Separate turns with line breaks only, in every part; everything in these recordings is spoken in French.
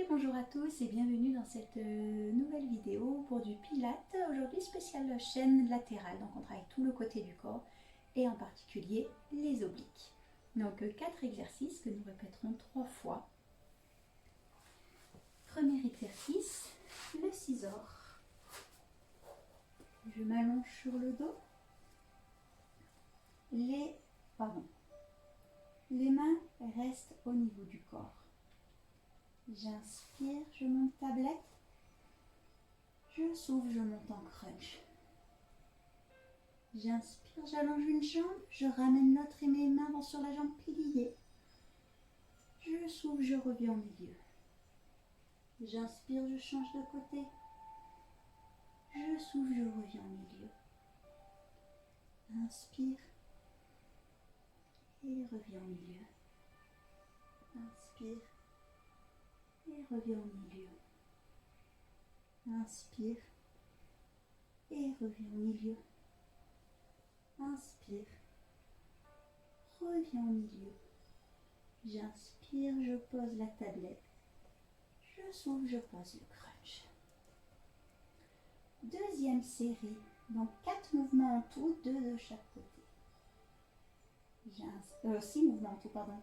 bonjour à tous et bienvenue dans cette nouvelle vidéo pour du Pilates. Aujourd'hui spécial chaîne latérale, donc on travaille tout le côté du corps et en particulier les obliques. Donc 4 exercices que nous répéterons 3 fois. Premier exercice, le scissor. Je m'allonge sur le dos. Les mains restent au niveau du corps. J'inspire, je monte tablette. Je souffle, je monte en crunch. J'inspire, j'allonge une jambe, je ramène l'autre et mes mains vont sur la jambe pliée. Je souffle, je reviens au milieu. J'inspire, je change de côté. Je souffle, je reviens au milieu. Inspire et reviens au milieu. Inspire et reviens au milieu. Inspire et reviens au milieu. Inspire, reviens au milieu. J'inspire, je pose la tablette. Je souffle, je pose le crunch. Deuxième série, donc 4 mouvements en tout, 2 de chaque côté. 6 mouvements en tout, pardon.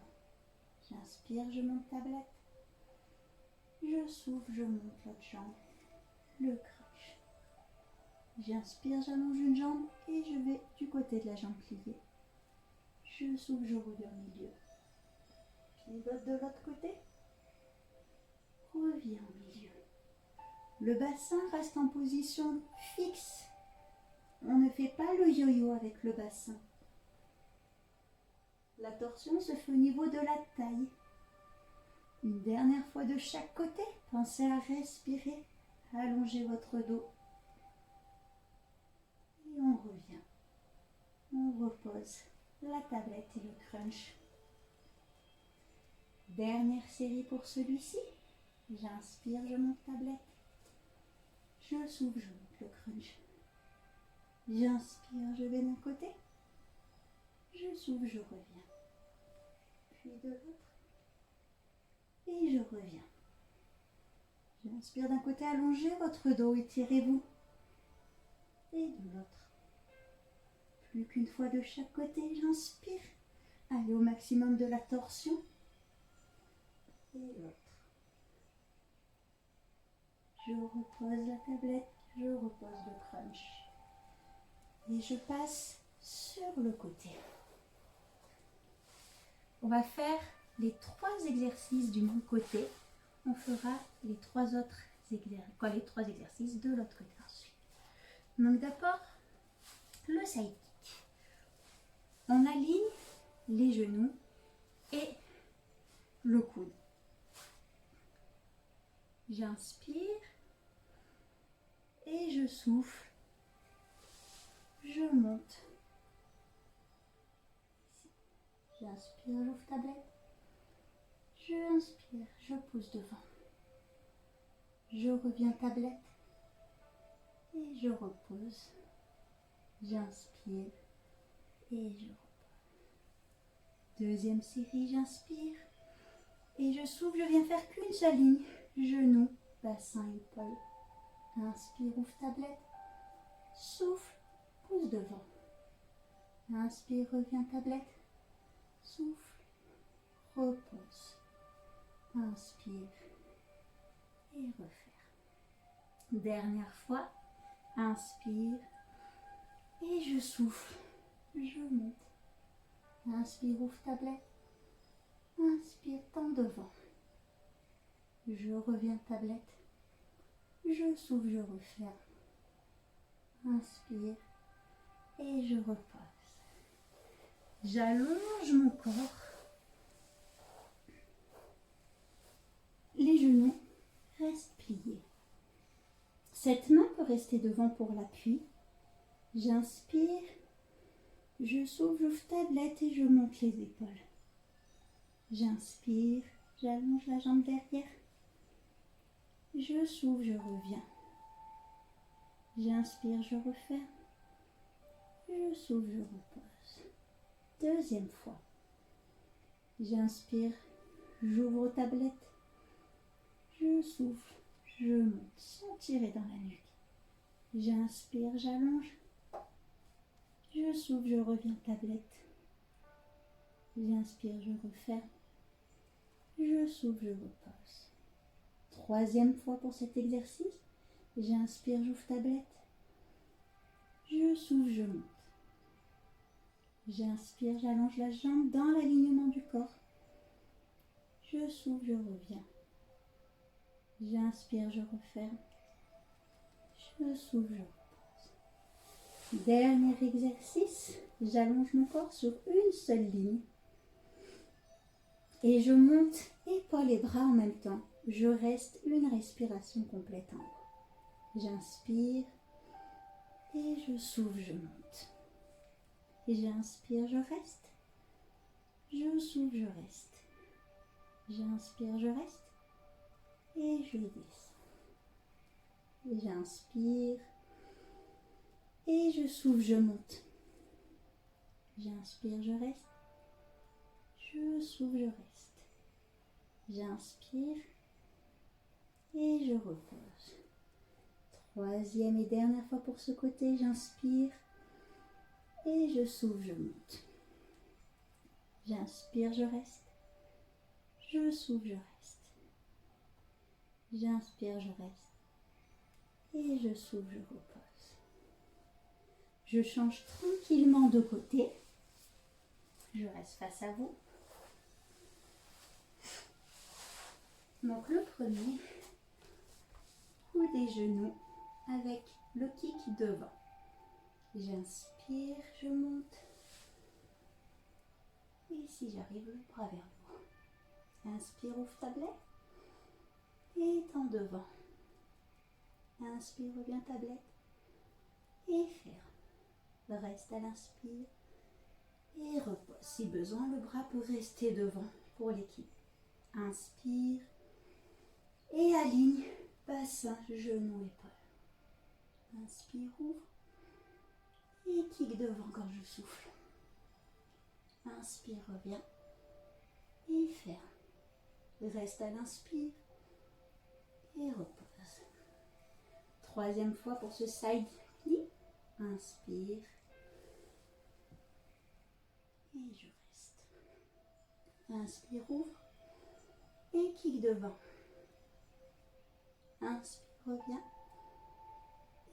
J'inspire, je monte tablette. Je souffle, je monte l'autre jambe. Le crunch. J'inspire, j'allonge une jambe et je vais du côté de la jambe pliée. Je souffle, je reviens au milieu. Pivote de l'autre côté. Reviens au milieu. Le bassin reste en position fixe. On ne fait pas le yo-yo avec le bassin. La torsion se fait au niveau de la taille. Une dernière fois de chaque côté. Pensez à respirer. Allongez votre dos. Et on revient. On repose la tablette et le crunch. Dernière série pour celui-ci. J'inspire, je monte tablette. Je souffle, je monte le crunch. J'inspire, je vais d'un côté. Je souffle, je reviens. Puis de l'autre. Et je reviens. J'inspire d'un côté, allongez votre dos, étirez-vous. Et de l'autre. Plus qu'une fois de chaque côté, j'inspire. Allez au maximum de la torsion. Et l'autre. Je repose la tablette, je repose le crunch. Et je passe sur le côté. On va faire les 3 exercices du même côté. On fera les 3 exercices de l'autre côté ensuite. Donc d'abord, le side kick. On aligne les genoux et le coude. J'inspire et je souffle. Je monte. J'inspire, j'ouvre tablette. Je inspire, je pousse devant. Je reviens tablette et je repose. J'inspire et je repose. Deuxième série, j'inspire et je souffle. Je viens faire qu'une seule ligne. Genoux, bassin, épaule. Inspire, ouvre tablette. Souffle, pousse devant. Inspire, reviens tablette. Souffle, repose. Inspire et refaire. Dernière fois. Inspire et je souffle. Je monte. Inspire, ouvre tablette. Inspire, tends devant. Je reviens tablette. Je souffle, je referme. Inspire et je repose. J'allonge mon corps. Les genoux restent pliés. Cette main peut rester devant pour l'appui. J'inspire, je souffle, j'ouvre tablette et je monte les épaules. J'inspire, j'allonge la jambe derrière. Je souffle, je reviens. J'inspire, je referme. Je souffle, je repose. Deuxième fois. J'inspire, j'ouvre tablette. Je Je souffle, je monte sans tirer dans la nuque. J'inspire, j'allonge. Je souffle, je reviens tablette. J'inspire, je referme. Je souffle, je repose. Troisième fois pour cet exercice. J'inspire, j'ouvre tablette. Je souffle, je monte. J'inspire, j'allonge la jambe dans l'alignement du corps. Je souffle, je reviens. J'inspire, je referme. Je souffle, je repose. Dernier exercice. J'allonge mon corps sur une seule ligne. Et je monte épaules et bras en même temps. Je reste une respiration complète en haut. J'inspire et je souffle, je monte. Et j'inspire, je reste. Je souffle, je reste. J'inspire, je reste. Et je descends. Et j'inspire. Et je souffle, je monte. J'inspire, je reste. Je souffle, je reste. J'inspire. Et je repose. Troisième et dernière fois pour ce côté. J'inspire. Et je souffle, je monte. J'inspire, je reste. Je souffle, je reste. J'inspire, je reste. Et je souffle, je repose. Je change tranquillement de côté. Je reste face à vous. Donc le premier, coup des genoux avec le kick devant. J'inspire, je monte. Et si j'arrive, le bras vers le haut. Inspire, ouvre tablette. Et tends devant. Inspire, reviens tablette. Et ferme. Reste à l'inspire. Et repose. Si besoin, le bras peut rester devant pour l'équilibre. Inspire. Et aligne. Bassin, genou, épaule. Inspire, ouvre. Et kick devant quand je souffle. Inspire, reviens. Et ferme. Reste à l'inspire. Et repose. Troisième fois pour ce side plie. Inspire. Et je reste. Inspire, ouvre. Et kick devant. Inspire, reviens.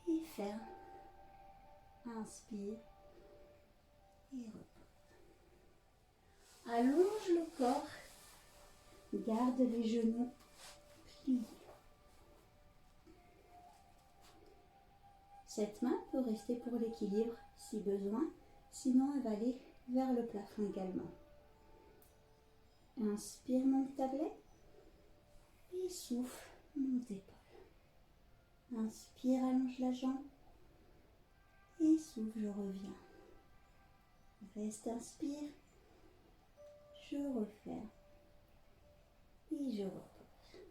Et ferme. Inspire. Et repose. Allonge le corps. Garde les genoux pliés. Cette main peut rester pour l'équilibre si besoin, sinon elle va aller vers le plafond également. Inspire, monte tablette. Et souffle, monte épaule. Inspire, allonge la jambe. Et souffle, je reviens. Reste, inspire. Je referme. Et je repose.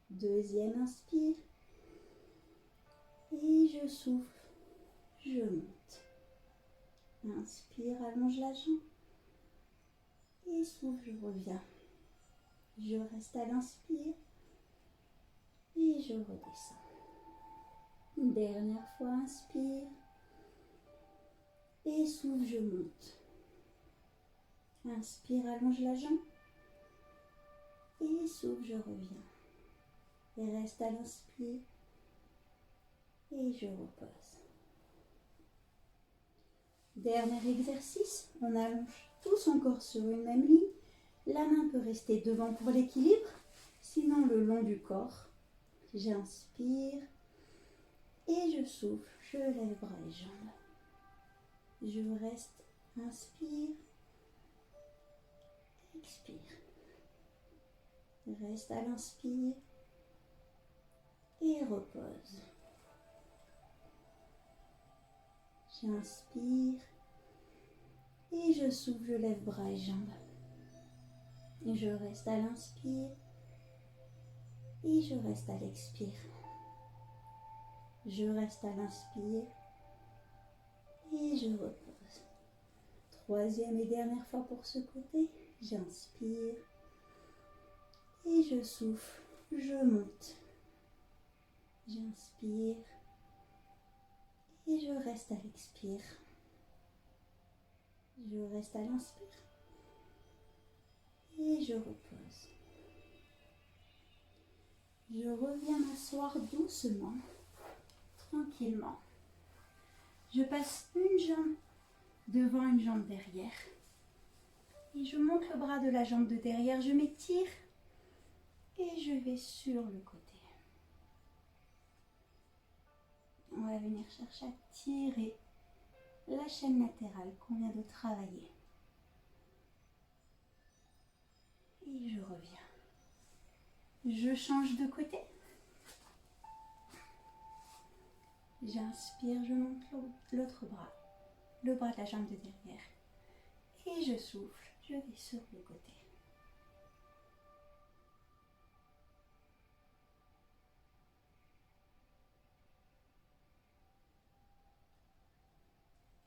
Deuxième, inspire. Et je souffle. Je monte. Inspire, allonge la jambe. Et souffle, je reviens. Je reste à l'inspire. Et je redescends. Dernière fois, inspire. Et souffle, je monte. Inspire, allonge la jambe. Et souffle, je reviens. Et reste à l'inspire. Et je repose. Dernier exercice, on allonge tout son corps sur une même ligne. La main peut rester devant pour l'équilibre, sinon le long du corps. J'inspire et je souffle, je lève bras et jambes. Je reste, inspire, expire. Reste à l'inspire et repose. J'inspire et je souffle, je lève bras et jambes. Et je reste à l'inspire et je reste à l'expire. Je reste à l'inspire et je repose. Troisième et dernière fois pour ce côté. J'inspire et je souffle Je monte. J'inspire et je reste à l'expire. Je reste à l'inspire et je repose. Je reviens m'asseoir doucement, tranquillement. Je passe une jambe devant, une jambe derrière. Et je monte le bras de la jambe de derrière, je m'étire et je vais sur le côté. On va venir chercher à tirer la chaîne latérale qu'on vient de travailler. Et je reviens. Je change de côté. J'inspire, je monte l'autre bras, le bras de la jambe de derrière. Et je souffle, je vais sur le côté.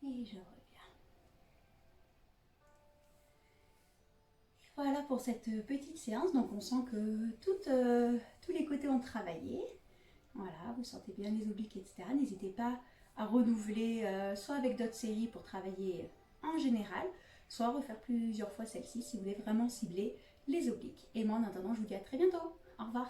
Et je reviens. Voilà pour cette petite séance. Donc on sent que tous les côtés ont travaillé. Voilà, vous sentez bien les obliques, etc. N'hésitez pas à renouveler soit avec d'autres séries pour travailler en général, soit refaire plusieurs fois celle-ci si vous voulez vraiment cibler les obliques. Et moi en attendant, je vous dis à très bientôt. Au revoir.